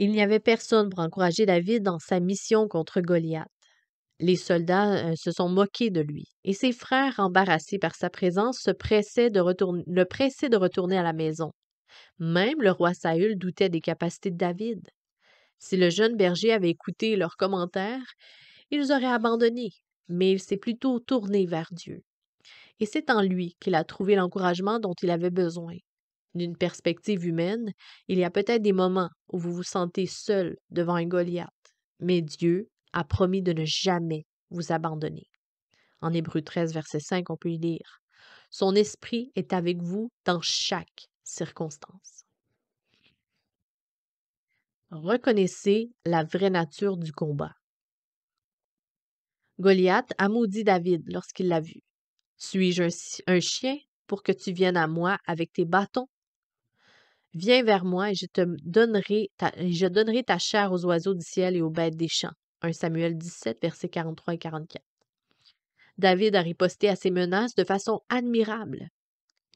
Il n'y avait personne pour encourager David dans sa mission contre Goliath. Les soldats se sont moqués de lui, et ses frères, embarrassés par sa présence, le pressaient de retourner à la maison. Même le roi Saül doutait des capacités de David. Si le jeune berger avait écouté leurs commentaires, ils auraient abandonné, mais il s'est plutôt tourné vers Dieu. Et c'est en lui qu'il a trouvé l'encouragement dont il avait besoin. D'une perspective humaine, il y a peut-être des moments où vous vous sentez seul devant un Goliath, mais Dieu a promis de ne jamais vous abandonner. En Hébreux 13, verset 5, on peut y lire: Son esprit est avec vous dans chaque circonstance. Reconnaissez la vraie nature du combat. Goliath a maudit David lorsqu'il l'a vu. Suis-je un chien pour que tu viennes à moi avec tes bâtons? Viens vers moi et je donnerai ta chair aux oiseaux du ciel et aux bêtes des champs. 1 Samuel 17, versets 43 et 44. David a riposté à ces menaces de façon admirable.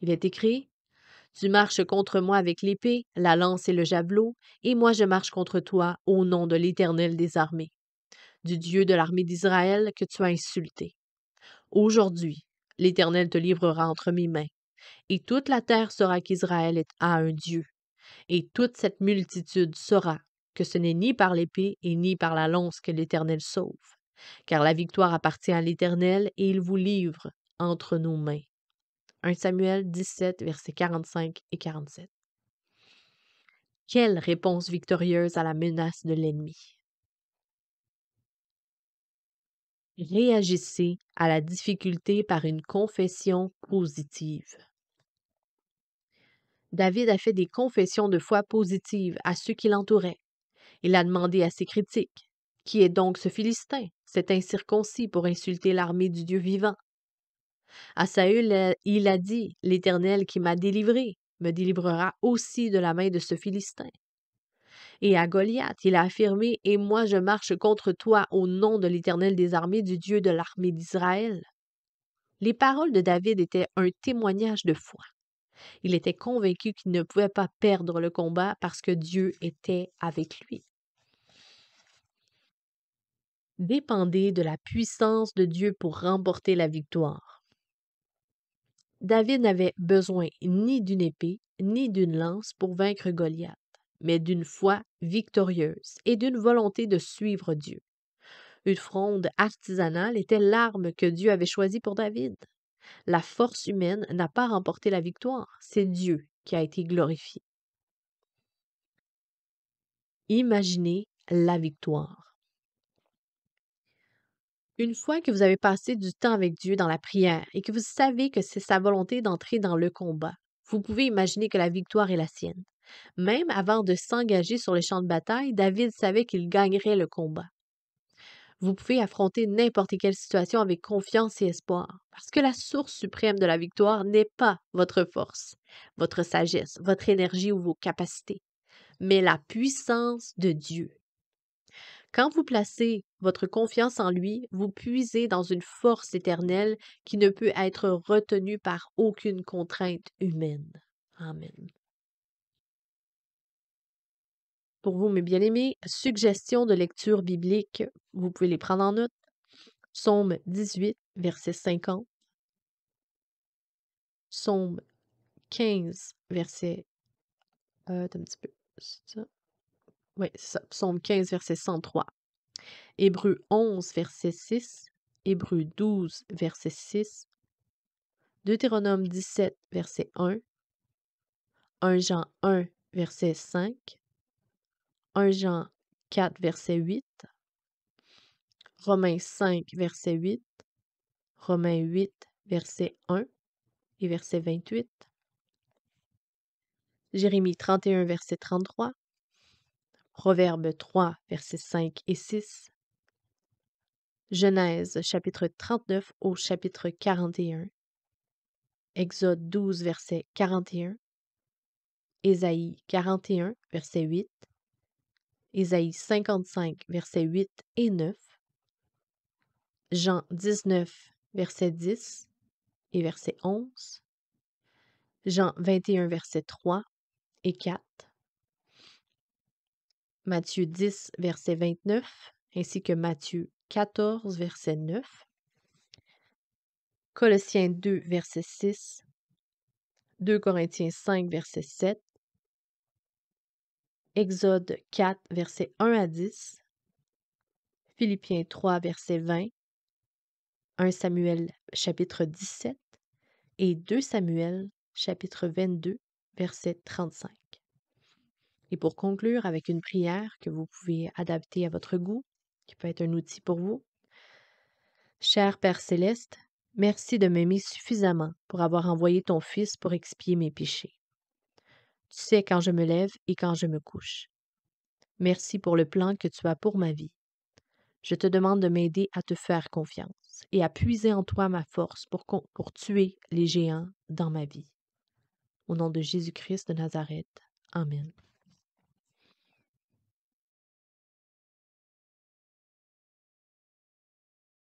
Il est écrit: Tu marches contre moi avec l'épée, la lance et le javelot, et moi je marche contre toi au nom de l'Éternel des armées, du Dieu de l'armée d'Israël que tu as insulté. Aujourd'hui, l'Éternel te livrera entre mes mains, et toute la terre saura qu'Israël a un Dieu, et toute cette multitude saura que ce n'est ni par l'épée et ni par la lance que l'Éternel sauve, car la victoire appartient à l'Éternel et il vous livre entre nos mains. 1 Samuel 17, versets 45 et 47. Quelle réponse victorieuse à la menace de l'ennemi! Réagissez à la difficulté par une confession positive. David a fait des confessions de foi positives à ceux qui l'entouraient. Il a demandé à ses critiques: Qui est donc ce Philistin, cet incirconcis pour insulter l'armée du Dieu vivant? À Saül, il a dit: L'Éternel qui m'a délivré me délivrera aussi de la main de ce Philistin. Et à Goliath, il a affirmé: Et moi je marche contre toi au nom de l'Éternel des armées, du Dieu de l'armée d'Israël. Les paroles de David étaient un témoignage de foi. Il était convaincu qu'il ne pouvait pas perdre le combat parce que Dieu était avec lui. Dépendez de la puissance de Dieu pour remporter la victoire. David n'avait besoin ni d'une épée, ni d'une lance pour vaincre Goliath, mais d'une foi victorieuse et d'une volonté de suivre Dieu. Une fronde artisanale était l'arme que Dieu avait choisie pour David. La force humaine n'a pas remporté la victoire, c'est Dieu qui a été glorifié. Imaginez la victoire. Une fois que vous avez passé du temps avec Dieu dans la prière et que vous savez que c'est sa volonté d'entrer dans le combat, vous pouvez imaginer que la victoire est la sienne. Même avant de s'engager sur le champ de bataille, David savait qu'il gagnerait le combat. Vous pouvez affronter n'importe quelle situation avec confiance et espoir, parce que la source suprême de la victoire n'est pas votre force, votre sagesse, votre énergie ou vos capacités, mais la puissance de Dieu. Quand vous placez votre confiance en lui, vous puisez dans une force éternelle qui ne peut être retenue par aucune contrainte humaine. Amen. Pour vous, mes bien-aimés, suggestions de lecture biblique, vous pouvez les prendre en note. Psaume 18, verset 50. Psaume 15, verset... attends un petit peu. C'est ça? Oui, c'est ça. Psaume 15, verset 103. Hébreux 11, verset 6. Hébreux 12, verset 6. Deutéronome 17, verset 1. 1 Jean 1, verset 5. 1 Jean 4, verset 8. Romains 5, verset 8. Romains 8, verset 1 et verset 28. Jérémie 31, verset 33. Proverbe 3, versets 5 et 6. Genèse, chapitre 39 au chapitre 41. Exode 12, verset 41. Ésaïe 41, verset 8. Ésaïe 55, verset 8 et 9. Jean 19, verset 10 et verset 11. Jean 21, verset 3 et 4. Matthieu 10, verset 29, ainsi que Matthieu 14, verset 9, Colossiens 2, verset 6, 2 Corinthiens 5, verset 7, Exode 4, verset 1 à 10, Philippiens 3, verset 20, 1 Samuel chapitre 17 et 2 Samuel chapitre 22, verset 35. Et pour conclure avec une prière que vous pouvez adapter à votre goût, qui peut être un outil pour vous. Cher Père céleste, merci de m'aimer suffisamment pour avoir envoyé ton Fils pour expier mes péchés. Tu sais quand je me lève et quand je me couche. Merci pour le plan que tu as pour ma vie. Je te demande de m'aider à te faire confiance et à puiser en toi ma force pour tuer les géants dans ma vie. Au nom de Jésus-Christ de Nazareth. Amen.